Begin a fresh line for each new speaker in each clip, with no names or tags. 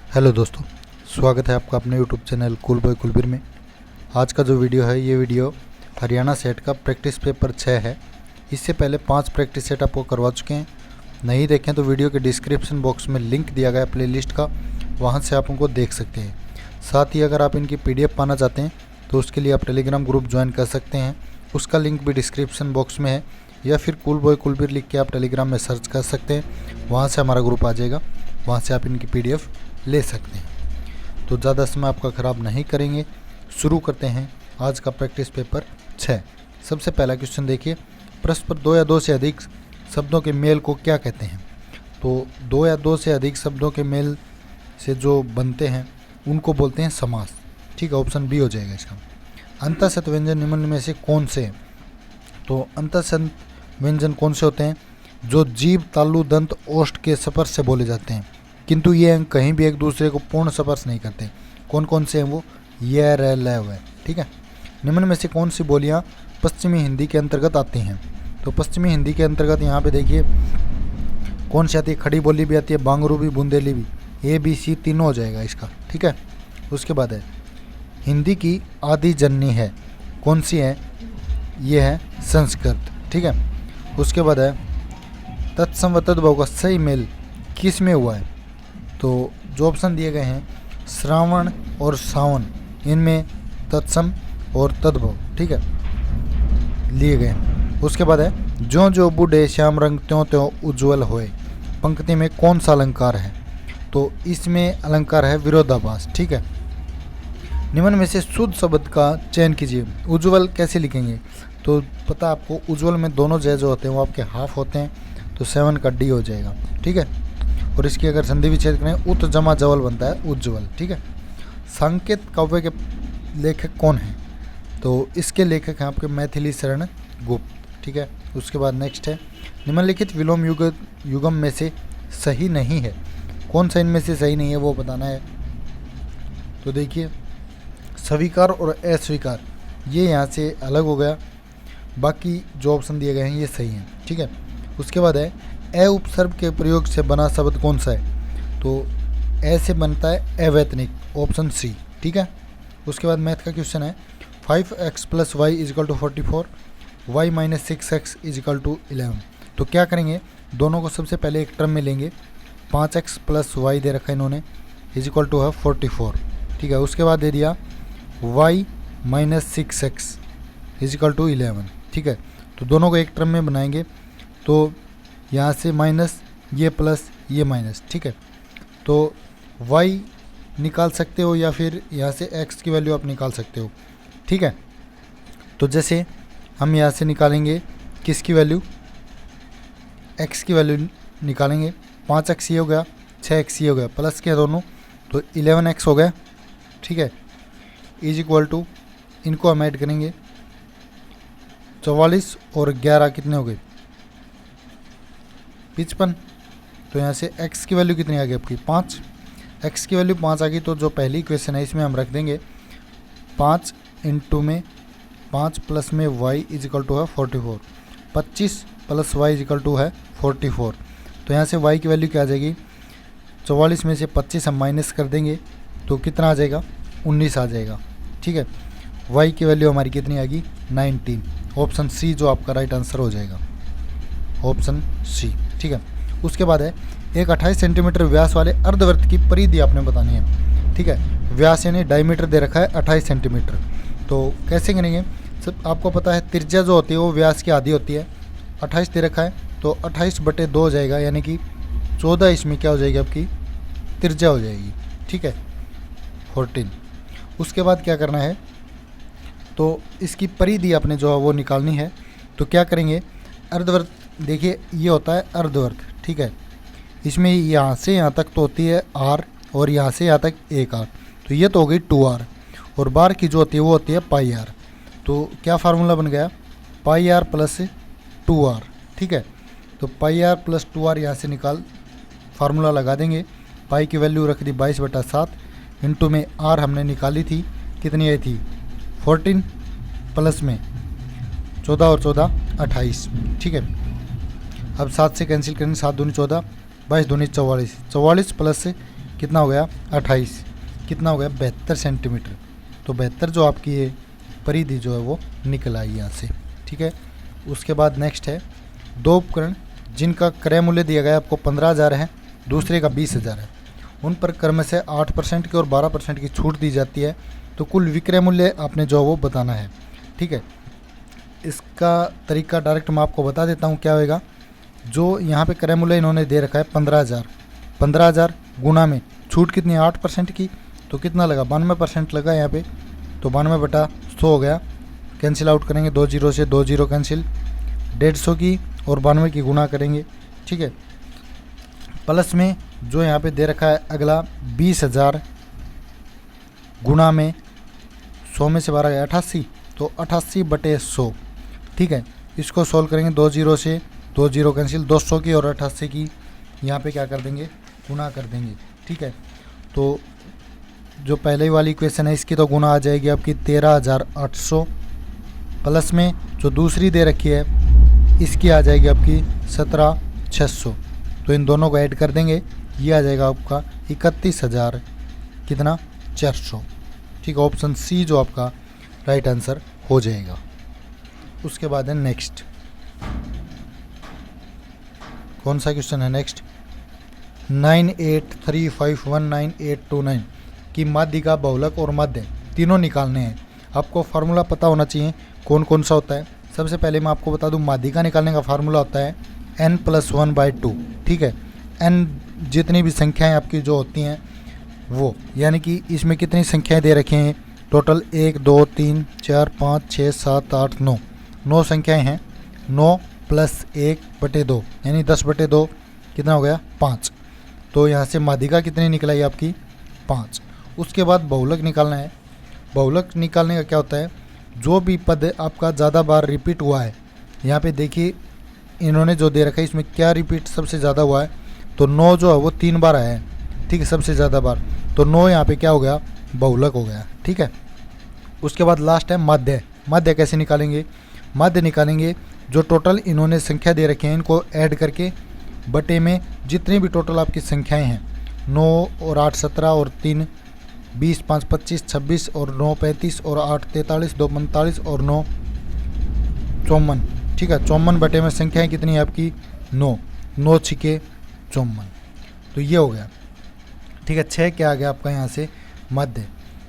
Hello दोस्तों, स्वागत है आपका अपने YouTube channel cool boy Kulbir में। आज का जो वीडियो है ये वीडियो हरियाणा सेट का प्रैक्टिस पेपर 6 है। इससे पहले 5 प्रैक्टिस सेट आपको करवा चुके हैं। नहीं देखें तो वीडियो के डिस्क्रिप्शन बॉक्स में लिंक दिया गया है प्लेलिस्ट का, वहाँ से आप उनको देख सकते हैं। साथ ही अगर आप इनकी PDF पाना चाहते हैं तो उसके लिए आप टेलीग्राम ग्रुप ज्वाइन कर सकते हैं, उसका लिंक भी डिस्क्रिप्शन बॉक्स में है, या फिर कूल बॉय कुलबीर लिख के आप टेलीग्राम में सर्च कर सकते हैं, वहाँ से हमारा ग्रुप आ जाएगा, वहाँ से आप इनकी PDF ले सकते हैं। तो ज़्यादा समय आपका ख़राब नहीं करेंगे, शुरू करते हैं आज का प्रैक्टिस पेपर 6। सबसे पहला क्वेश्चन देखिए, परस्पर 2 या 2 से अधिक शब्दों के मेल को क्या कहते हैं। तो 2 या 2 से अधिक शब्दों के मेल से जो बनते हैं उनको बोलते हैं समास। ठीक है, ऑप्शन बी हो जाएगा इसका। अंतःशत व्यंजन निम्न में से कौन से हैं। तो अंतःशत व्यंजन कौन से होते हैं, जो जीभ, तालु, दंत, ओष्ठ के स्पर्श से बोले जाते हैं, किंतु ये अंग कहीं भी एक दूसरे को पूर्ण स्पर्श नहीं करते। कौन कौन से हैं वो, ये, र, ल, व। ठीक है। निम्न में से कौन सी बोलियां पश्चिमी हिंदी के अंतर्गत आती हैं। तो पश्चिमी हिंदी के अंतर्गत यहाँ पे देखिए कौन सी आती है, खड़ी बोली भी आती है, बांगरू भी, बुंदेली भी, A B C तीनों हो जाएगा इसका। ठीक है। उसके बाद है हिंदी की आदि जननी है, कौन सी है, ये है संस्कृत। ठीक है। उसके बाद है तत्सम व तद्भव का सही मेल किस में हुआ है। तो जो ऑप्शन दिए गए हैं श्रावण और सावन, इनमें तत्सम और तद्भव, ठीक है, लिए गए हैं। उसके बाद है ज्यों ज्यों बूढ़े श्याम रंग त्यों त्यों उज्ज्वल होए, पंक्ति में कौन सा अलंकार है। तो इसमें अलंकार है विरोधाभास। ठीक है। निम्न में से शुद्ध शब्द का चयन कीजिए। उज्ज्वल कैसे लिखेंगे, तो पता आपको उज्ज्वल में दोनों जय जो होते हैं वो आपके हाफ होते हैं, तो 7 का D हो जाएगा। ठीक है। और इसकी अगर संधि विच्छेद करें उत जमा जवल बनता है उज्ज्वल। ठीक है। सांकेत काव्य के लेखक कौन हैं, तो इसके लेखक हैं आपके मैथिली शरण गुप्त। ठीक है। उसके बाद नेक्स्ट है निम्नलिखित विलोम युगम में से सही नहीं है, कौन सा इनमें से सही नहीं है वो बताना है। तो देखिए स्वीकार और अस्वीकार ये यहाँ से अलग हो गया, बाकी जो ऑप्शन दिए गए हैं ये सही हैं। ठीक है। उसके बाद है ए उपसर्ग के प्रयोग से बना शब्द कौन सा है। तो ए से बनता है अवैतनिक, ऑप्शन सी। ठीक है। उसके बाद मैथ का क्वेश्चन है 5x + y = 44, y - 6x = 11। तो क्या करेंगे, दोनों को सबसे पहले एक टर्म में लेंगे। 5x + y दे रखा है इन्होंने, = है 44। ठीक है। उसके बाद दे दिया y - 6x = 11। ठीक है। तो दोनों को एक टर्म में बनाएंगे, तो यहाँ से माइनस, ये प्लस, ये माइनस। ठीक है। तो y निकाल सकते हो या फिर यहाँ से x की वैल्यू आप निकाल सकते हो। ठीक है। तो जैसे हम यहाँ से निकालेंगे किसकी वैल्यू, x की वैल्यू निकालेंगे। 5x ये हो गया, 6x ये हो गया, प्लस के दोनों, तो 11x हो गया। ठीक है। = इनको हम ऐड करेंगे 44 और 11 कितने हो गए, 55। तो यहाँ से x की वैल्यू कितनी आ गई आपकी, 5। x की वैल्यू 5 आ गई, तो जो पहली इक्वेशन है इसमें हम रख देंगे 5 × में 5 प्लस में y = है 44, 25 + y = है 44। तो यहाँ से y की वैल्यू क्या आ जाएगी, 44 में से 25 हम माइनस कर देंगे तो कितना आ जाएगा, 19 आ जाएगा। ठीक है। y की वैल्यू हमारी कितनी आ गई, 19। ऑप्शन सी जो आपका राइट आंसर हो जाएगा, ऑप्शन सी। ठीक है। उसके बाद है एक 28 सेंटीमीटर व्यास वाले अर्धवृत्त की परिधि आपने बतानी है। ठीक है। व्यास यानी डायमीटर दे रखा है 28 सेंटीमीटर। तो कैसे करेंगे, सब आपको पता है त्रिज्या जो होती है वो व्यास की आधी होती है। 28 दे रखा है तो 28/2 हो जाएगा, यानी कि 14 इसमें क्या हो जाएगी आपकी त्रिज्या हो जाएगी। ठीक है, 14। उसके बाद क्या करना है, तो इसकी परिधि आपने जो है वो निकालनी है। तो क्या करेंगे, अर्धवृत्त देखिए ये होता है अर्धवृत्त। ठीक है। इसमें यहाँ से यहाँ तक तो होती है r, और यहाँ से यहाँ तक 1r, तो ये तो हो गई 2r, और बार की जो होती है वो होती है πr। तो क्या फार्मूला बन गया, πr + 2r। ठीक है। तो πr + 2r यहाँ से निकाल, फार्मूला लगा देंगे। पाई की वैल्यू रख दी 22/7, इंटू में r हमने निकाली थी, कितनी आई थी 14, प्लस में 14 और 14 28। ठीक है। अब 7 से कैंसिल करेंगे, 7 दूनी 14, 22 दूनी 44, 44 प्लस कितना हो गया 28, कितना हो गया 72 सेंटीमीटर। तो 72 जो आपकी ये परिधि जो है वो निकल आई यहाँ से, ठीक है। उसके बाद नेक्स्ट है दो उपकरण जिनका क्रय मूल्य दिया गया आपको 15,000 है, दूसरे का 20,000 है, उन पर क्रम से 8% की और 12% की छूट दी जाती है। तो कुल विक्रय मूल्य आपने जो वो बताना है, ठीक है। इसका तरीका डायरेक्ट मैं आपको बता देता हूँ क्या होएगा। जो यहाँ पे क्रय मूल्य इन्होंने दे रखा है 15,000, 15,000 गुना में छूट कितनी 8% की, तो कितना लगा 92% लगा यहाँ पे। तो 92/100 हो गया, कैंसिल आउट करेंगे 2 जीरो से, 2 जीरो कैंसिल, 150 की और 92 की गुना करेंगे, ठीक है। प्लस में जो यहाँ पे दे रखा है अगला 20,000 गुना में 100 में से 12 गया 88, तो 88/100, ठीक है। इसको सोल्व करेंगे 2 जीरो से, 2 जीरो कैंसिल, 200 की और 88 की यहाँ पे क्या कर देंगे गुना कर देंगे, ठीक है। तो जो पहले वाली इक्वेशन है इसकी तो गुना आ जाएगी आपकी 13,800, प्लस में जो दूसरी दे रखी है इसकी आ जाएगी आपकी 17,600। तो इन दोनों को ऐड कर देंगे, ये आ जाएगा आपका 31,000 कितना 400, ठीक है। ऑप्शन सी जो आपका राइट आंसर हो जाएगा। उसके बाद है नेक्स्ट, कौन सा क्वेश्चन है नेक्स्ट, 98351989 की माध्यिका, बहुलक और माध्य तीनों निकालने हैं। आपको फार्मूला पता होना चाहिए कौन कौन सा होता है। सबसे पहले मैं आपको बता दूं माध्यिका निकालने का फार्मूला होता है n+1/2, ठीक है। n जितनी भी संख्याएं आपकी जो होती हैं वो, यानी कि इसमें कितनी संख्याएं दे रखी हैं टोटल 1 2 3 4 5 6 7 8 9, 9 संख्याएं हैं। 9 + 1/2 यानी 10/2 कितना हो गया 5। तो यहाँ से माध्यिका कितनी निकल आई आपकी 5। उसके बाद बहुलक निकालना है। बहुलक निकालने का क्या होता है, जो भी पद आपका ज़्यादा बार रिपीट हुआ है, यहाँ पे देखिए इन्होंने जो दे रखा है इसमें क्या रिपीट सबसे ज़्यादा हुआ है, तो 9 जो है वो 3 बार आया है, ठीक है, सबसे ज़्यादा बार। तो 9 यहाँ पे क्या हो गया बहुलक हो गया, ठीक है। उसके बाद लास्ट है माध्य। माध्य कैसे निकालेंगे, माध्य निकालेंगे जो टोटल इन्होंने संख्या दे रखी है इनको ऐड करके बटे में जितनी भी टोटल आपकी संख्याएं हैं 9 और 8 17 और 3 20 5 25 26 और 9 35 और 8 43 2 45 और 9 54, ठीक है। 54 बटे में संख्याएं कितनी है आपकी 9, 9 छिके 54, तो ये हो गया, ठीक है। 6 क्या आ गया आपका यहाँ से मध्य।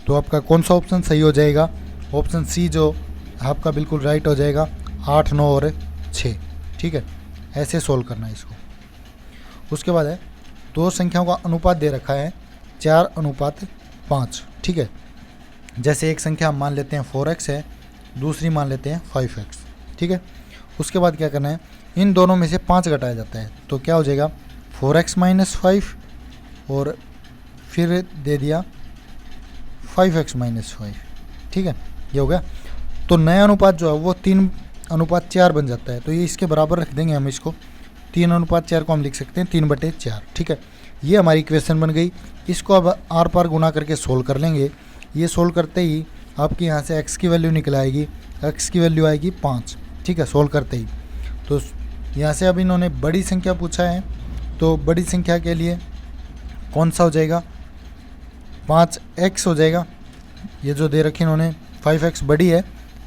तो आपका कौन सा ऑप्शन सही हो जाएगा, ऑप्शन सी जो आपका बिल्कुल राइट हो जाएगा, 8 9 और 6, ठीक है। ऐसे सोल्व करना है इसको। उसके बाद है दो संख्याओं का अनुपात दे रखा है 4:5, ठीक है। जैसे एक संख्या हम मान लेते हैं 4x है, दूसरी मान लेते हैं 5x, ठीक है। उसके बाद क्या करना है, इन दोनों में से 5 घटाया जाता है, तो क्या हो जाएगा 4x - 5 और फिर दे दिया 5x - 5, ठीक है, ये हो गया। तो नया अनुपात जो है वो 3:4 बन जाता है, तो ये इसके बराबर रख देंगे हम इसको, 3:4 को हम लिख सकते हैं 3/4, ठीक है। ये हमारी इक्वेशन बन गई। इसको अब आर पार गुना करके सोल्व कर लेंगे। ये सोल्व करते ही आपकी यहाँ से x की वैल्यू निकल आएगी, x की वैल्यू आएगी 5, ठीक है, सोल्व करते ही। तो यहाँ से अब इन्होंने बड़ी संख्या पूछा है, तो बड़ी संख्या के लिए कौन सा हो जाएगा 5x हो जाएगा। ये जो दे रखी इन्होंने 5x बड़ी है,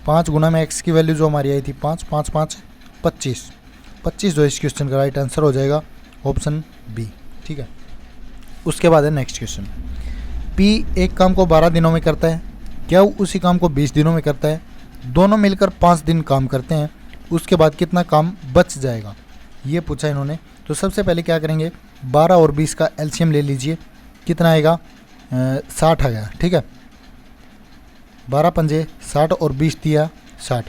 5 गुना में x की वैल्यू जो हमारी आई थी 5 5 5 25, 25 जो इस क्वेश्चन का राइट आंसर हो जाएगा ऑप्शन बी, ठीक है। उसके बाद है नेक्स्ट क्वेश्चन, P एक काम को 12 दिनों में करता है, क्या उसी काम को 20 दिनों में करता है, दोनों मिलकर 5 दिन काम करते हैं, उसके बाद कितना काम बच जाएगा, ये पूछा इन्होंने। तो सबसे पहले क्या करेंगे, 12 और 20 का एलसीएम ले लीजिए, कितना आएगा 60 आ गया, ठीक है। 12 पंजे 60 और 20 दिया 60,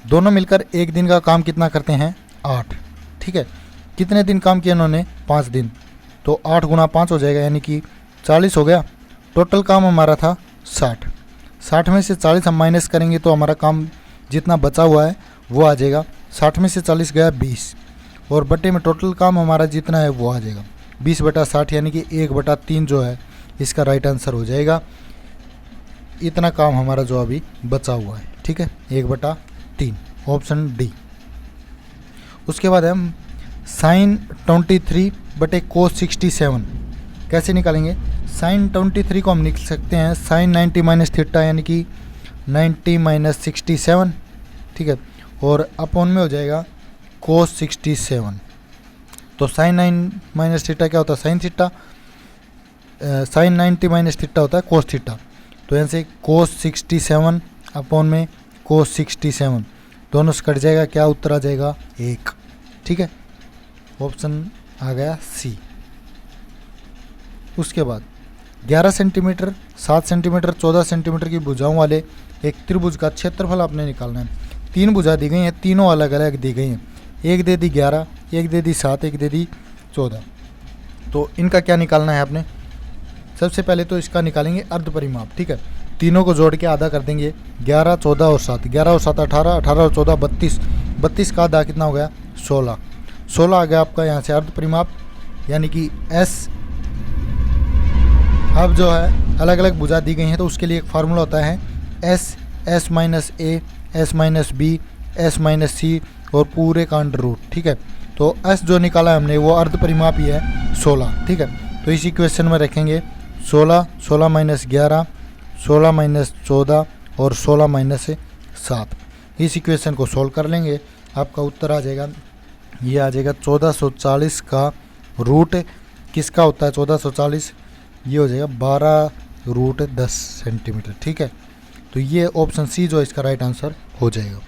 दोनों मिलकर एक दिन का काम कितना करते हैं 8, ठीक है। कितने दिन काम किया इन्होंने 5 दिन, तो 8 गुना 5 हो जाएगा, यानी कि 40 हो गया। टोटल काम हमारा था 60, 60 में से 40 हम माइनस करेंगे तो हमारा काम जितना बचा हुआ है वो आ जाएगा। 60 में से 40 गया 20, और बटे में टोटल काम हमारा जितना है वो आ जाएगा 20/60, यानी कि 1/3 जो है इसका राइट आंसर हो जाएगा। इतना काम हमारा जो अभी बचा हुआ है, ठीक है, 1/3 ऑप्शन डी। उसके बाद हम sin 23/cos 67 कैसे निकालेंगे। साइन 23 को हम लिख सकते हैं साइन 90 माइनस थीटा, यानी कि 90 माइनस 67, ठीक है। और अपॉन में हो जाएगा कोस 67। तो साइन 9 माइनस थीटा क्या होता है? Sine theta. Sine 90 minus theta होता है कोस थीटा। तो यहाँ से कोस 67 अपॉन में कोस 67, दोनों से कट जाएगा, क्या उत्तर आ जाएगा? 1, ठीक है। ऑप्शन आ गया सी। उसके बाद 11 सेंटीमीटर, 7 सेंटीमीटर, 14 सेंटीमीटर की भुजाओं वाले एक त्रिभुज का क्षेत्रफल आपने निकालना है। 3 भुजा दी गई हैं, तीनों अलग अलग दी गई हैं। एक दे दी 11, एक दे दी 7, एक दे दी 14। तो इनका क्या निकालना है आपने? सबसे पहले तो इसका निकालेंगे अर्ध परिमाप, ठीक है। तीनों को जोड़ के आधा कर देंगे, 11, 14 और 7, 11 और 7 18, 18 और 14 32, 32 का आधा कितना हो गया? 16, 16 आ गया आपका यहाँ से अर्ध परिमाप, यानी कि एस। अब जो है अलग अलग भुजा दी गई हैं तो उसके लिए एक फार्मूला होता है S, S minus A, S minus B, S minus C और पूरे का अंडर रूट, ठीक है। तो एस जो निकाला हमने वो अर्ध परिमाप ही है 16, ठीक है। तो इस इक्वेशन में रखेंगे 16, 16 माइनस 11, 16 माइनस 14 और 16 माइनस 7। इस इक्वेशन को सोल्व कर लेंगे, आपका उत्तर आ जाएगा, ये आ जाएगा 1440 का रूट किसका होता है? 1440, ये हो जाएगा 12√10 सेंटीमीटर, ठीक है। तो ये ऑप्शन सी जो इसका राइट आंसर हो जाएगा।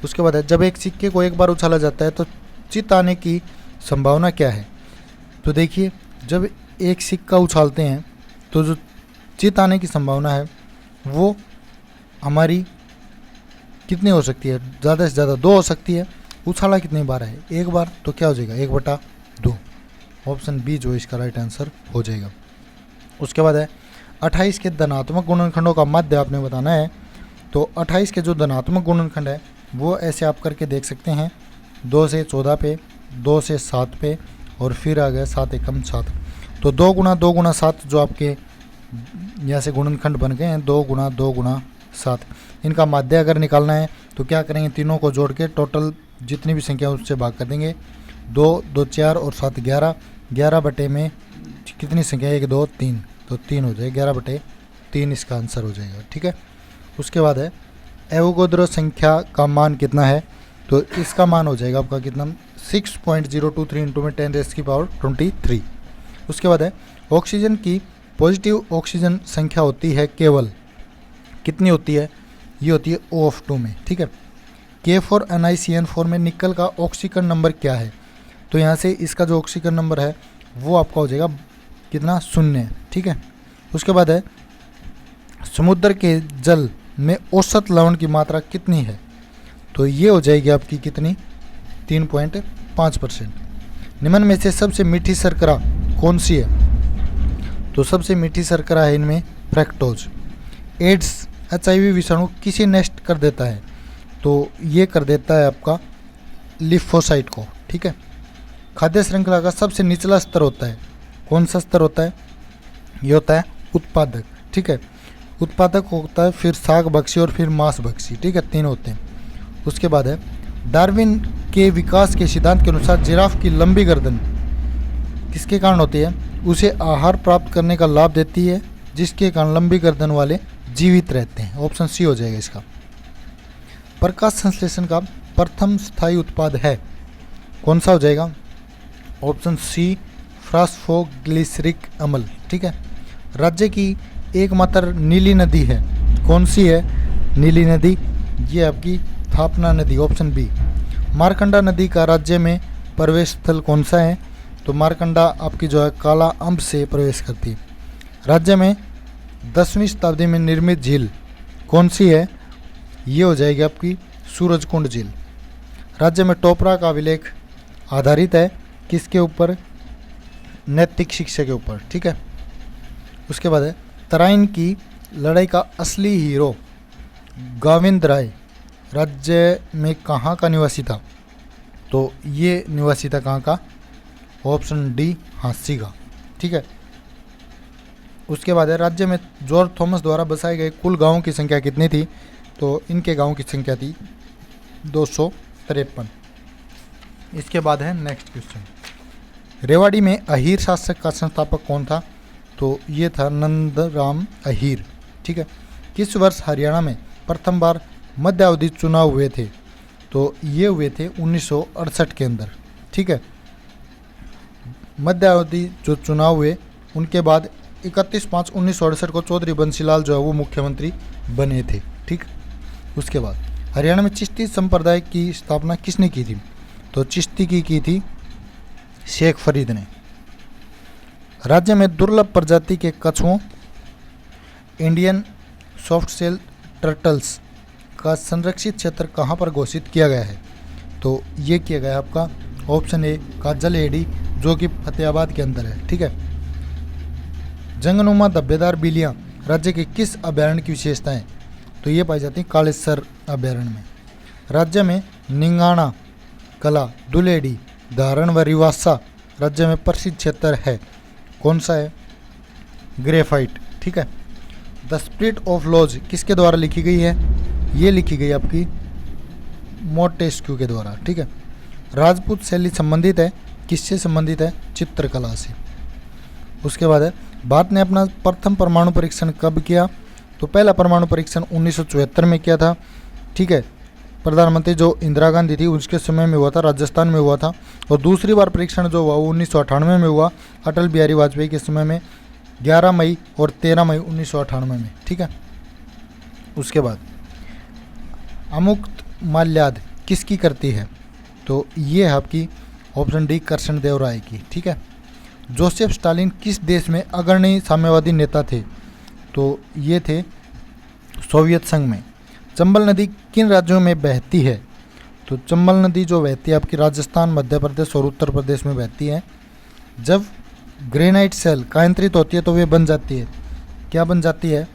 उसके बाद है, जब एक सिक्के को एक बार उछाला जाता है तो चित आने की संभावना क्या है? तो देखिए, जब एक सिक्का उछालते हैं तो जो चित आने की संभावना है वो हमारी कितनी हो सकती है? ज़्यादा से ज़्यादा 2 हो सकती है। उछाला कितनी बार है? एक बार, तो क्या हो जाएगा? 1/2। ऑप्शन बी जो इसका राइट आंसर हो जाएगा। उसके बाद है 28 के धनात्मक गुणनखंडों का माध्य आपने बताना है। तो 28 के जो धनात्मक गुणनखंड है वो ऐसे आप करके देख सकते हैं, 2 से 14 पे, 2 से 7 पे और फिर आ गया 7 एकम 7। तो 2 गुणा 2 गुणा 7 जो आपके यहाँ से गुणनखंड बन गए हैं, 2 गुणा 2 गुणा 7। इनका माध्य अगर निकालना है तो क्या करेंगे? तीनों को जोड़ के टोटल जितनी भी संख्या उससे भाग कर देंगे। 2, 2 4 और 7 11, 11 बटे में कितनी संख्या? 1 2 3, तो 3 हो जाएगा, 11/3 इसका आंसर हो जाएगा, ठीक है। उसके बाद है एवोगाड्रो संख्या का मान कितना है? तो इसका मान हो जाएगा आपका कितना? 6.023 इंटू में 10⁻23। उसके बाद है ऑक्सीजन की पॉजिटिव ऑक्सीजन संख्या होती है केवल कितनी होती है? ये होती है O(2) में, ठीक है। K4NiCN4 में निकल का ऑक्सीकरण नंबर क्या है? तो यहाँ से इसका जो ऑक्सीकरण नंबर है वो आपका हो जाएगा कितना? 0, ठीक है। उसके बाद है समुद्र के जल में औसत लवण की मात्रा कितनी है? तो ये हो जाएगी आपकी कितनी? 3.5%। निम्न में से सबसे मीठी शर्करा कौन सी है? तो सबसे मीठी शर्करा है इनमें फ्रैक्टोज। एड्स HIV विषाणु किसे नष्ट कर देता है? तो ये कर देता है आपका लिम्फोसाइट को, ठीक है। खाद्य श्रृंखला का सबसे निचला स्तर होता है, कौन सा स्तर होता है? ये होता है उत्पादक, ठीक है। उत्पादक होता है, फिर शाक भक्षी और फिर मांस भक्षी, ठीक है, 3 होते हैं। उसके बाद है डार्विन के विकास के सिद्धांत के अनुसार जिराफ की लंबी गर्दन किसके कारण होती है? उसे आहार प्राप्त करने का लाभ देती है, जिसके कारण लंबी गर्दन वाले जीवित रहते हैं। ऑप्शन सी हो जाएगा इसका। प्रकाश संश्लेषण का प्रथम स्थायी उत्पाद है, कौन सा हो जाएगा? ऑप्शन सी फास्फोग्लिसरिक अम्ल, ठीक है। राज्य की एकमात्र नीली नदी है, कौन सी है नीली नदी? ये आपकी थापना नदी, ऑप्शन बी। मारकंडा नदी का राज्य में प्रवेश स्थल कौन सा है? तो मारकंडा आपकी जो है काला अम्ब से प्रवेश करती है। राज्य में 10वीं शताब्दी में निर्मित झील कौन सी है? ये हो जाएगी आपकी सूरजकुंड झील। राज्य में टोपरा का अभिलेख आधारित है किसके ऊपर? नैतिक शिक्षा के ऊपर, ठीक है। उसके बाद है तराइन की लड़ाई का असली हीरो गोविंद राय राज्य में कहाँ का निवासी था? तो ये निवासी था कहाँ का? ऑप्शन डी हांसी का, ठीक है। उसके बाद है राज्य में जॉर्ज थॉमस द्वारा बसाए गए कुल गांवों की संख्या कितनी थी? तो इनके गांवों की संख्या थी 253। इसके बाद है नेक्स्ट क्वेश्चन, रेवाड़ी में अहीर शासक का संस्थापक कौन था? तो ये था नंदराम अहीर। ठीक है। किस वर्ष हरियाणा में प्रथम बार मध्यावधि चुनाव हुए थे? तो ये हुए थे 1968 के अंदर। ठीक है। मध्यावधि जो चुनाव हुए उनके बाद 31/5/1968 को चौधरी बंसीलाल जो है वो मुख्यमंत्री बने थे। ठीक। उसके बाद हरियाणा में चिश्ती संप्रदाय की स्थापना किसने की थी? तो चिश्ती की थी शेख फरीद ने। राज्य में दुर्लभ प्रजाति के कछुओं इंडियन सॉफ्ट सेल टर्टल्स का संरक्षित क्षेत्र कहाँ पर घोषित किया गया है? तो ये किया गया है आपका ऑप्शन ए काजल एडी, जो कि फतेहाबाद के अंदर है। ठीक है। जंगनुमा धब्बेदार बिल्लियाँ राज्य के किस अभयारण्य की विशेषता है? तो ये पाई जाती है कालेसर अभयारण्य में। राज्य में निंगाना कला, दुलेडी, धारण व रिवासा राज्य में प्रसिद्ध क्षेत्र है, कौन सा है? ग्रेफाइट। ठीक है। द स्पिरिट ऑफ लॉज किसके द्वारा लिखी गई है? ये लिखी गई आपकी मोंटेस्क्यू के द्वारा। ठीक है। राजपूत शैली संबंधित है, किससे संबंधित है? चित्रकला से। उसके बाद है भारत ने अपना प्रथम परमाणु परीक्षण कब किया? तो पहला परमाणु परीक्षण 1974 में किया था। ठीक है। प्रधानमंत्री जो इंदिरा गांधी थी उसके समय में हुआ था, राजस्थान में हुआ था। और दूसरी बार परीक्षण जो हुआ वो 1998 में हुआ, अटल बिहारी वाजपेयी के समय में 11 मई और 13 मई 1998 में। ठीक है। उसके बाद अमुक्त माल्याद किसकी करती है? तो ये है आपकी ऑप्शन डी कृष्णदेव राय की। ठीक है। जोसेफ स्टालिन किस देश में अग्रणी साम्यवादी नेता थे? तो ये थे सोवियत संघ में। चंबल नदी किन राज्यों में बहती है? तो चंबल नदी जो बहती है आपकी राजस्थान, मध्य प्रदेश और उत्तर प्रदेश में बहती है। जब ग्रेनाइट सेल कायंत्रित होती है तो वे बन जाती है, क्या बन जाती है?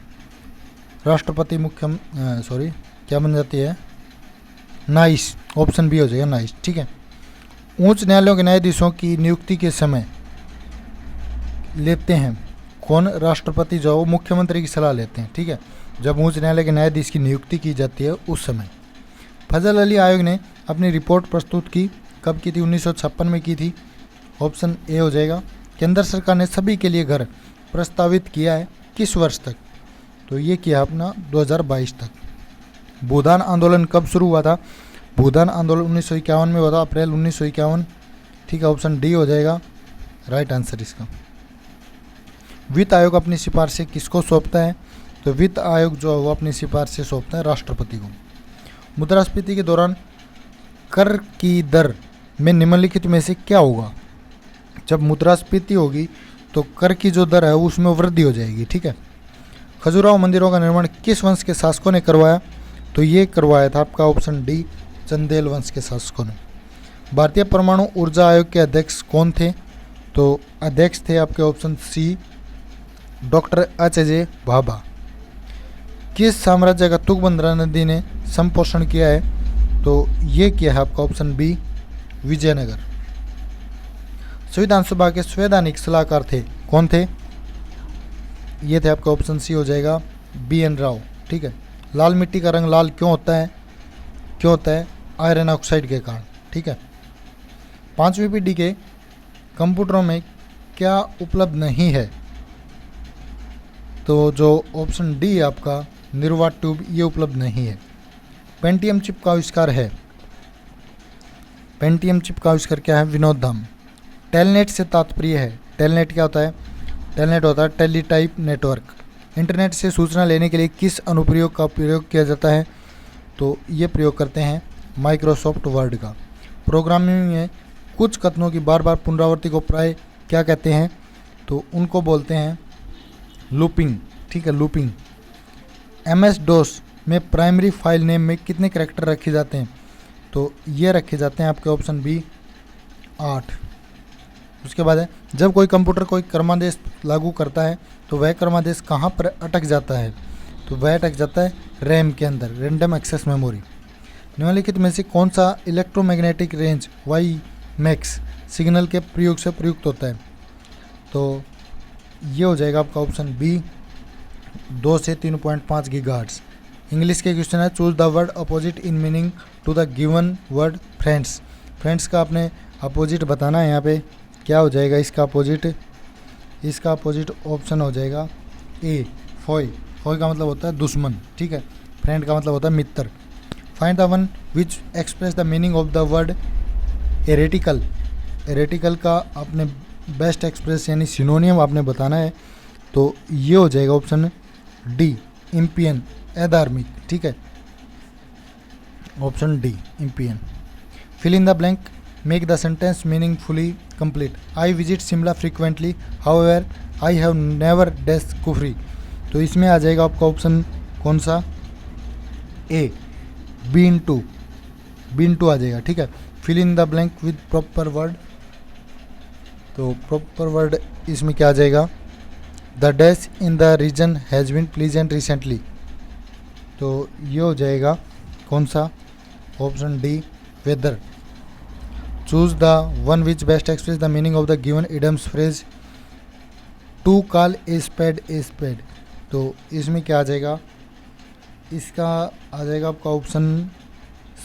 राष्ट्रपति क्या बन जाती है? नाइस। ऑप्शन बी हो जाएगा नाइस। ठीक है। उच्च न्यायालयों के न्यायाधीशों की नियुक्ति के समय लेते हैं कौन? राष्ट्रपति जो वो मुख्यमंत्री की सलाह लेते हैं। ठीक है। जब उच्च न्यायालय के न्यायाधीश की नियुक्ति की जाती है उस समय। फजल अली आयोग ने अपनी रिपोर्ट प्रस्तुत की कब की थी? 1956 में की थी। ऑप्शन ए हो जाएगा। केंद्र सरकार ने सभी के लिए घर प्रस्तावित किया है, किस वर्ष तक? तो ये किया अपना 2022 तक। भूदान आंदोलन कब शुरू हुआ था? भूदान आंदोलन 1951 में हुआ था, अप्रैल 1951। ठीक है। ऑप्शन डी हो जाएगा राइट आंसर इसका। वित्त आयोग अपनी सिफारिशें किसको सौंपता है? तो वित्त आयोग जो है वो अपनी सिफारिशें सौंपता है राष्ट्रपति को। मुद्रास्फीति के दौरान कर की दर में निम्नलिखित में से क्या होगा? जब मुद्रास्फीति होगी तो कर की जो दर है उसमें वृद्धि हो जाएगी। ठीक है। खजुराहो मंदिरों का निर्माण किस वंश के शासकों ने करवाया? तो ये करवाया था आपका ऑप्शन डी चंदेल वंश के शासकों ने। भारतीय परमाणु ऊर्जा आयोग के अध्यक्ष कौन थे? तो अध्यक्ष थे आपके ऑप्शन सी डॉक्टर एच.जे. भाभा। किस साम्राज्य का तुंगभद्रा नदी ने संपोषण किया है? तो ये किया है आपका ऑप्शन बी विजयनगर। संविधान सभा के संवैधानिक सलाहकार थे, कौन थे? ये थे आपका ऑप्शन सी हो जाएगा बी.एन. राव। ठीक है। लाल मिट्टी का रंग लाल क्यों होता है? क्यों होता है? आयरन ऑक्साइड के कारण। ठीक है। 5वीं पीढ़ी के कंप्यूटरों में क्या उपलब्ध नहीं है? तो जो ऑप्शन डी है आपका निर्वा ट्यूब, ये उपलब्ध नहीं है। पेंटियम चिप का आविष्कार है, पेंटियम चिप का आविष्कार क्या है? विनोद धाम। टेलनेट से तात्पर्य है, टेलनेट क्या होता है? टेलनेट होता है टेलीटाइप नेटवर्क। इंटरनेट से सूचना लेने के लिए किस अनुप्रयोग का प्रयोग किया जाता है? तो ये प्रयोग करते हैं माइक्रोसॉफ्ट वर्ड का। प्रोग्रामिंग में कुछ कथनों की बार बार पुनरावृत्ति को प्राय क्या कहते हैं? तो उनको बोलते हैं लूपिंग। ठीक है, लूपिंग। MS DOS में प्राइमरी फाइल नेम में कितने कैरेक्टर रखे जाते हैं? तो ये रखे जाते हैं आपके ऑप्शन बी 8। उसके बाद है जब कोई कंप्यूटर कोई क्रमादेश लागू करता है तो वह क्रमादेश कहाँ पर अटक जाता है? तो वह अटक जाता है रैम के अंदर, रैंडम एक्सेस मेमोरी। निम्नलिखित में से कौन सा इलेक्ट्रोमैग्नेटिक रेंज WiMAX सिग्नल के प्रयोग से प्रयुक्त होता है? तो ये हो जाएगा आपका ऑप्शन बी 2 से 3.5 गीगाहर्ट्ज। इंग्लिश के क्वेश्चन है choose the word opposite in meaning to the given word friends. Friends का आपने अपोजिट बताना है। यहाँ पे क्या हो जाएगा इसका अपोजिट? इसका अपोजिट ऑप्शन हो जाएगा ए, फॉय। फॉय का मतलब होता है दुश्मन, ठीक है। फ्रेंड का मतलब होता है मित्र। Find the one which express the meaning of the word heretical. Heretical का आपने बेस्ट एक्सप्रेस यानी सिनोनियम आपने बताना है, तो ये हो जाएगा ऑप्शन डी, इम्पियन, अधार्मिक, ठीक है। Option D, impious. Fill in the blank, make the sentence meaningfully complete. I visit Shimla frequently, however I have never dash Kufri. तो इसमें आ जाएगा आपका ऑप्शन कौन सा, A, been to. Been to आ जाएगा, ठीक है। Fill in the blank with proper word, तो प्रॉपर वर्ड इसमें क्या आ जाएगा, the dash in the region has been pleasant recently. तो ये हो जाएगा कौन सा, option D, weather. Choose the one which best express the meaning of the given idioms phrase to call a spade a spade. तो इसमें क्या आ जाएगा, इसका आ जाएगा आपका option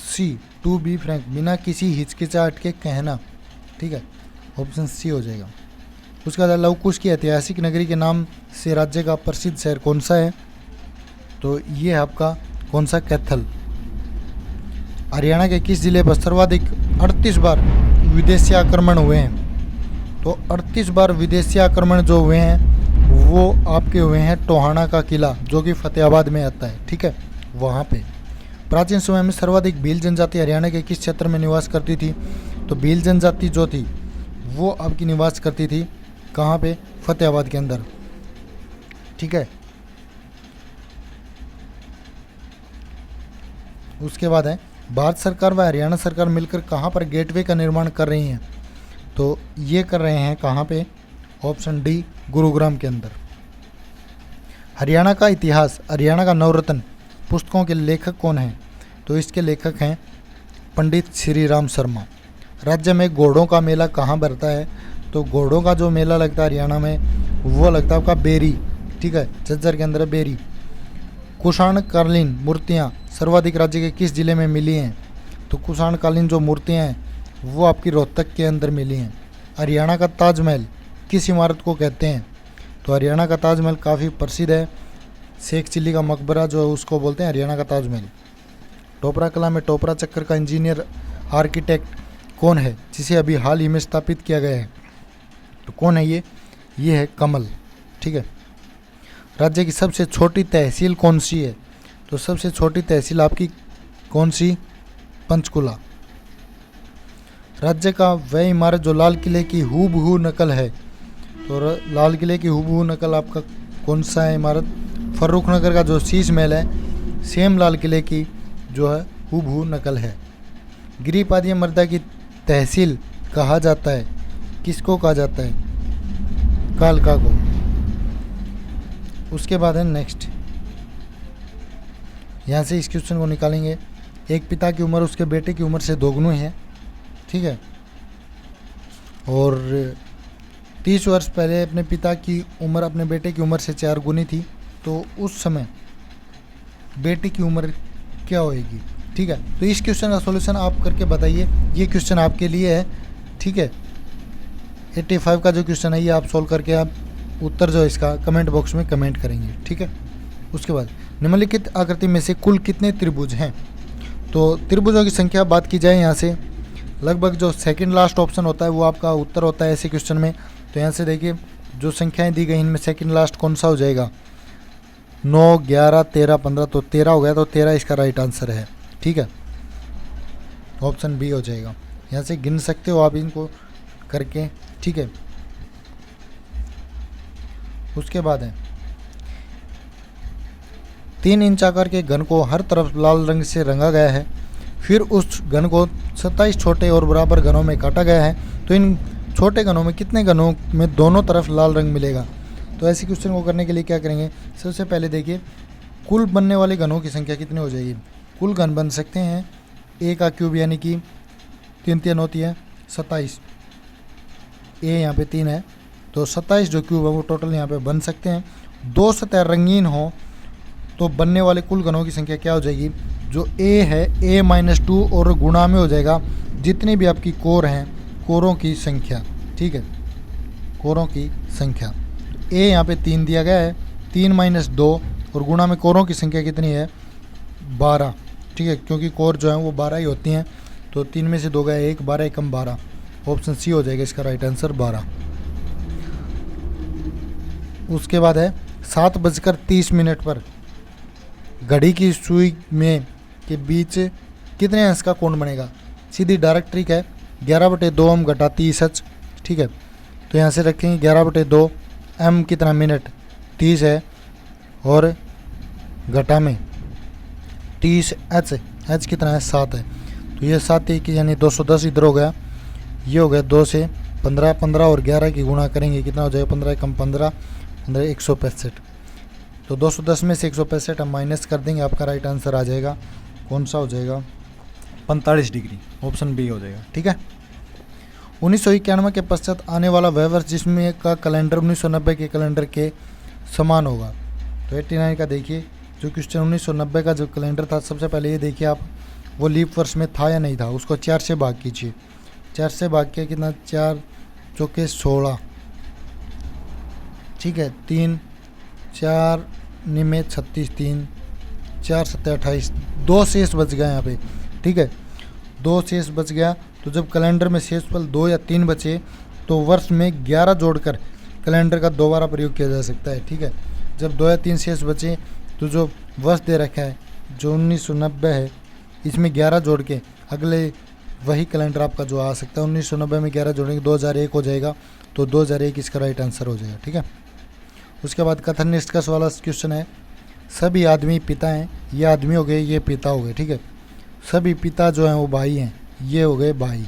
C, to be frank, बिना किसी हिचकिचाहट के कहना, ठीक है। ऑप्शन सी हो जाएगा। उसके बाद लवकुश की ऐतिहासिक नगरी के नाम से राज्य का प्रसिद्ध शहर कौन सा है, तो ये है आपका कौन सा, कैथल। हरियाणा के किस जिले पर सर्वाधिक 38 बार विदेशी आक्रमण हुए हैं, तो 38 बार विदेशी आक्रमण जो हुए हैं वो आपके हुए हैं टोहाना का किला, जो कि फतेहाबाद में आता है, ठीक है, वहाँ पे। प्राचीन समय में सर्वाधिक भील जनजाति हरियाणा के किस क्षेत्र में निवास करती थी, तो भील जनजाति जो थी वो आपकी निवास करती थी कहाँ पे, फतेहाबाद के अंदर, ठीक है। उसके बाद है भारत सरकार व हरियाणा सरकार मिलकर कहाँ पर गेटवे का निर्माण कर रही हैं, तो ये कर रहे हैं कहाँ पे, ऑप्शन डी, गुरुग्राम के अंदर। हरियाणा का इतिहास, हरियाणा का नवरत्न पुस्तकों के लेखक कौन हैं, तो इसके लेखक हैं पंडित श्री राम शर्मा। राज्य में घोड़ों का मेला कहाँ भरता है, तो घोड़ों का जो मेला लगता है हरियाणा में वो लगता है आपका बेरी, ठीक है, झज्जर के अंदर है बेरी। कुषाणकालीन मूर्तियाँ सर्वाधिक राज्य के किस जिले में मिली हैं, तो कुषाणकालीन जो मूर्तियाँ हैं वो आपकी रोहतक के अंदर मिली हैं। हरियाणा का ताजमहल किस इमारत को कहते हैं, तो हरियाणा का ताजमहल काफ़ी प्रसिद्ध है, शेख चिल्ली का मकबरा जो है उसको बोलते हैं हरियाणा का ताजमहल। टोपरा कला में टोपरा चक्कर का इंजीनियर आर्किटेक्ट कौन है, जिसे अभी हाल ही में स्थापित किया गया है, तो कौन है ये है कमल, ठीक है। राज्य की सबसे छोटी तहसील कौन सी है, तो सबसे छोटी तहसील आपकी कौन सी, पंचकुला। राज्य का वह इमारत जो लाल किले की हूबहू नकल है, तो लाल किले की हूबहू नकल आपका कौन सा है इमारत, फर्रुख नगर का जो शीश महल है सेम लाल किले की जो है हूबहू नकल है। गिरिपादिया मर्दा की तहसील कहा जाता है, किसको कहा जाता है, कालका को। उसके बाद है नेक्स्ट, यहाँ से इस क्वेश्चन को निकालेंगे। एक पिता की उम्र उसके बेटे की उम्र से दोगुनी है, ठीक है, और 30 वर्ष पहले अपने पिता की उम्र अपने बेटे की उम्र से 4 गुनी थी, तो उस समय बेटे की उम्र क्या होएगी, ठीक है। तो इस क्वेश्चन का सॉल्यूशन आप करके बताइए, ये क्वेश्चन आपके लिए है, ठीक है। 85 का जो क्वेश्चन है ये आप सॉल्व करके आप उत्तर जो है इसका कमेंट बॉक्स में कमेंट करेंगे, ठीक है। उसके बाद निम्नलिखित आकृति में से कुल कितने त्रिभुज हैं, तो त्रिभुजों की संख्या बात की जाए यहाँ से लगभग जो सेकंड लास्ट ऑप्शन होता है वो आपका उत्तर होता है ऐसे क्वेश्चन में। तो यहाँ से देखिए जो संख्याएं दी गई इनमें सेकंड लास्ट कौन सा हो जाएगा, 9, 11, 13, 15, तो 13 हो गया, तो 13 इसका राइट आंसर है, ठीक है। ऑप्शन बी हो जाएगा। यहाँ से गिन सकते हो आप इनको करके, ठीक है। उसके बाद है 3 इंच आकार के घन को हर तरफ लाल रंग से रंगा गया है, फिर उस घन को 27 छोटे और बराबर घनों में काटा गया है, तो इन छोटे घनों में कितने घनों में दोनों तरफ लाल रंग मिलेगा। तो ऐसे क्वेश्चन को करने के लिए क्या करेंगे, सबसे पहले देखिए कुल बनने वाले घनों की संख्या कितनी हो जाएगी। कुल घन बन सकते हैं ए का क्यूब यानी कि 3 3 होती है 27, ए यहाँ पे 3 है, तो 27 जो क्यूब है वो टोटल यहाँ पे बन सकते हैं। 2 सतह रंगीन हो तो बनने वाले कुल घनों की संख्या क्या हो जाएगी, जो ए है a-2 और गुणा में हो जाएगा जितनी भी आपकी कोर हैं कोरों की संख्या, ठीक है, कोरों की संख्या। ए यहाँ पे 3 दिया गया है, 3 माइनस 2 और गुणा में कोरों की संख्या कितनी है 12, ठीक है, क्योंकि कोर जो है वो 12 ही होती हैं। तो 3 में से 2 गया 1, 12 एकम 12, ऑप्शन सी हो जाएगा इसका राइट आंसर 12। उसके बाद है 7:30 पर घड़ी की सुई में के बीच कितने अंश का कोण बनेगा। सीधी डायरेक्ट ट्रिक है, 11/2 m घटा 30h, ठीक है। तो यहाँ से रखेंगे 11/2 m कितना मिनट 30 है और घटा में 30h, h कितना है 7 है। तो ये 7 1 यानी 210 इधर हो गया, ये हो गया 2 से 15, 15 और 11 की गुणा करेंगे कितना हो जाएगा 15 कम 15, 15 165। तो 210 में से 165 हम माइनस कर देंगे, आपका राइट आंसर आ जाएगा कौन सा हो जाएगा 45 डिग्री, ऑप्शन बी हो जाएगा, ठीक है। 1991 के पश्चात आने वाला वह वर्ष जिसमें का कैलेंडर 1990 के कैलेंडर के समान होगा। तो 89 का देखिए, जो क्वेश्चन 1990 का जो कैलेंडर था, सबसे पहले ये देखिए आप वो लीप वर्ष में था या नहीं था, उसको 4 से भाग कीजिए। 4 से भाग किया कितना 4 चौके 16, ठीक है, 3 4 निमे 36, 3 4 7 28, 2 शेष बच गया यहाँ पे, ठीक है, 2 शेष बच गया। तो जब कैलेंडर में शेषफल 2 या 3 बचे तो वर्ष में 11 जोड़कर कैलेंडर का दोबारा प्रयोग किया जा सकता है, ठीक है। जब 2 या 3 शेष बचे तो जो वर्ष दे रखा है जो 1990 है, इसमें 11 जोड़ के अगले वही कैलेंडर आपका जो आ सकता है 1990 में 11 जोड़ेंगे 2001 हो जाएगा। तो 2001 इसका राइट आंसर हो जाएगा, ठीक है। उसके बाद कथन निष्कर्ष वाला क्वेश्चन है, सभी आदमी पिता हैं, ये आदमी हो गए, ये पिता हो गए, ठीक है। सभी पिता जो हैं वो भाई हैं, ये हो गए भाई,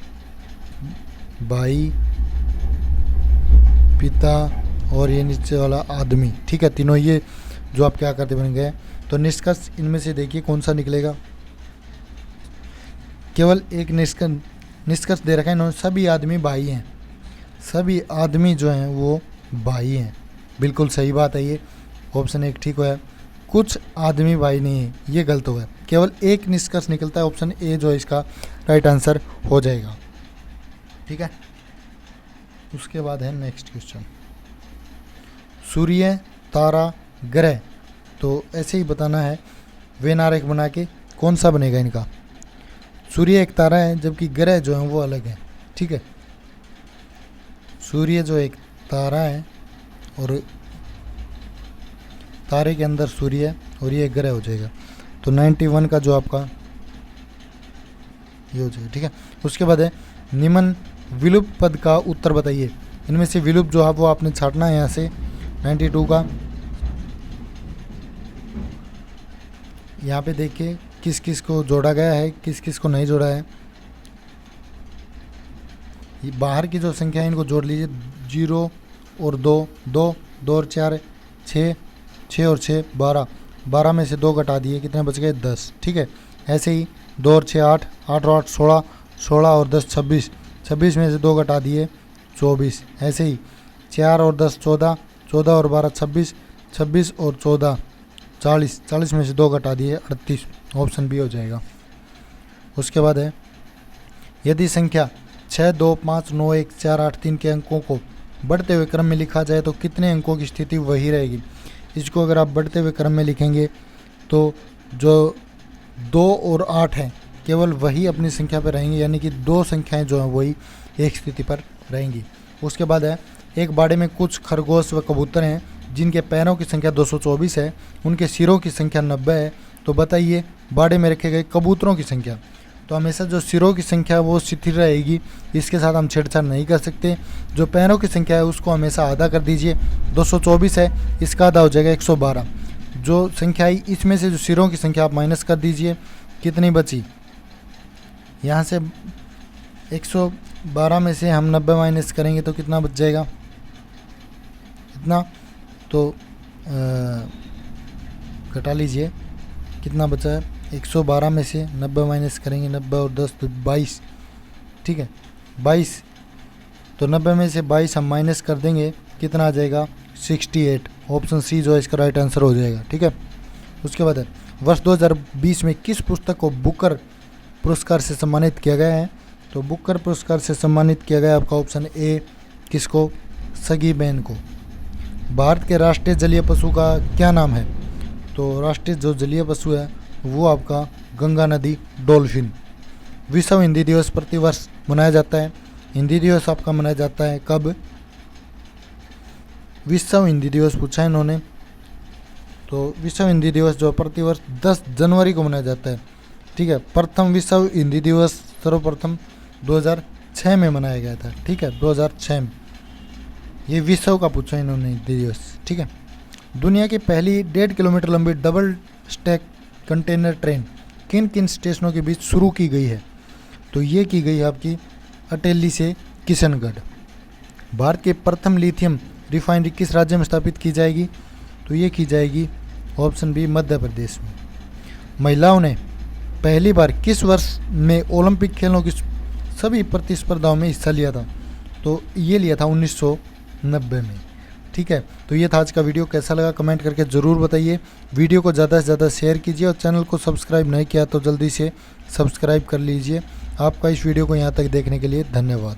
भाई पिता और ये नीचे वाला आदमी, ठीक है, तीनों ये जो आप क्या करते बन गए। तो निष्कर्ष इनमें से देखिए कौन सा निकलेगा। केवल एक निष्कर्ष दे रखा है इन्होंने, सभी आदमी भाई हैं, सभी आदमी जो हैं वो भाई हैं, बिल्कुल सही बात है, ये ऑप्शन 1 ठीक हुआ है। कुछ आदमी भाई नहीं है, ये गलत हुआ है, केवल एक निष्कर्ष निकलता है, ऑप्शन ए जो है इसका राइट आंसर हो जाएगा, ठीक है। उसके बाद है नेक्स्ट क्वेश्चन, सूर्य तारा ग्रह, तो ऐसे ही बताना है वेन आरेख बना के कौन सा बनेगा इनका। सूर्य एक तारा है जबकि ग्रह जो है वो अलग है, ठीक है। सूर्य जो एक तारा है और तारे के अंदर सूर्य है और ये ग्रह हो जाएगा। तो 91 का जो आपका ये हो जाएगा, ठीक है। उसके बाद है निम्न विलुप्त पद का उत्तर बताइए। इनमें से विलुप्त जो है वो आपने छाटना है यहाँ से 92 का। यहाँ पे देखिए किस किस को जोड़ा गया है, किस किस को नहीं जोड़ा है। ये बाहर की जो संख्या है इनको जोड़ लीजिए, 0 और 2, 2 और 4 6, 6 और 6 12, 12 में से 2 घटा दिए कितने बच गए 10, ठीक है। ऐसे ही 2 और 6 8, 8 और 8 16, 16 और 10 26, 26 में से 2 घटा दिए 24। ऐसे ही 4 और 10 14, 14 और 12 26, 26 और 14 40, 40 में से 2 घटा दिए 38, ऑप्शन बी हो जाएगा। उसके बाद है यदि संख्या 6 2 5 9 1 4 8 3 के अंकों को बढ़ते हुए क्रम में लिखा जाए तो कितने अंकों की स्थिति वही रहेगी। इसको अगर आप बढ़ते हुए क्रम में लिखेंगे तो जो 2 और 8 हैं केवल वही अपनी संख्या पर रहेंगी, यानी कि 2 संख्याएं जो हैं वही एक स्थिति पर रहेंगी। उसके बाद है एक बाड़े में कुछ खरगोश व कबूतर हैं जिनके पैरों की संख्या 224 है, उनके सिरों की संख्या 90 है। तो बताइए बाड़े में रखे गए कबूतरों की संख्या। तो हमेशा जो सिरों की संख्या वो स्थिर रहेगी, इसके साथ हम छेड़छाड़ नहीं कर सकते। जो पैरों की संख्या है उसको हमेशा आधा कर दीजिए, 224 है इसका आधा हो जाएगा 112। जो संख्या आई इसमें से जो सिरों की संख्या आप माइनस कर दीजिए, कितनी बची यहाँ से 112 में से हम 90 माइनस करेंगे तो कितना बच जाएगा, इतना। तो घटा लीजिए कितना बचा है, 112 में से 90 माइनस करेंगे, 90 और 10 तो 22, ठीक है 22। तो 90 में से 22 हम माइनस कर देंगे, कितना आ जाएगा 68, ऑप्शन सी जो है इसका राइट आंसर हो जाएगा, ठीक है। उसके बाद है वर्ष 2020 में किस पुस्तक को बुकर पुरस्कार से सम्मानित किया गया है। तो बुकर पुरस्कार से सम्मानित किया गया आपका ऑप्शन ए, किसको, सगी बहन को। भारत के राष्ट्रीय जलीय पशु का क्या नाम है? तो राष्ट्रीय जो जलीय पशु है वो आपका गंगा नदी डॉल्फिन। विश्व हिंदी दिवस प्रतिवर्ष मनाया जाता है। हिंदी दिवस आपका मनाया जाता है कब? विश्व हिंदी दिवस पूछा है इन्होंने, तो विश्व हिंदी दिवस जो प्रतिवर्ष 10 जनवरी को मनाया जाता है। ठीक है, प्रथम विश्व हिंदी दिवस सर्वप्रथम 2006 में मनाया गया था। ठीक है, 2006 में। ये विश्व का पूछा इन्होंने हिंदी दिवस। ठीक है, दुनिया की पहली 1.5 किलोमीटर लंबी डबल स्टैक कंटेनर ट्रेन किन किन स्टेशनों के बीच शुरू की गई है? तो ये की गई आपकी अटेली से किशनगढ़। भारत की प्रथम लिथियम रिफाइनरी किस राज्य में स्थापित की जाएगी? तो ये की जाएगी ऑप्शन बी मध्य प्रदेश में। महिलाओं ने पहली बार किस वर्ष में ओलंपिक खेलों की सभी प्रतिस्पर्धाओं में हिस्सा लिया था? तो ये लिया था 1990 में। ठीक है, तो ये था आज का वीडियो। कैसा लगा कमेंट करके ज़रूर बताइए। वीडियो को ज़्यादा से ज़्यादा शेयर कीजिए और चैनल को सब्सक्राइब नहीं किया तो जल्दी से सब्सक्राइब कर लीजिए। आपका इस वीडियो को यहाँ तक देखने के लिए धन्यवाद।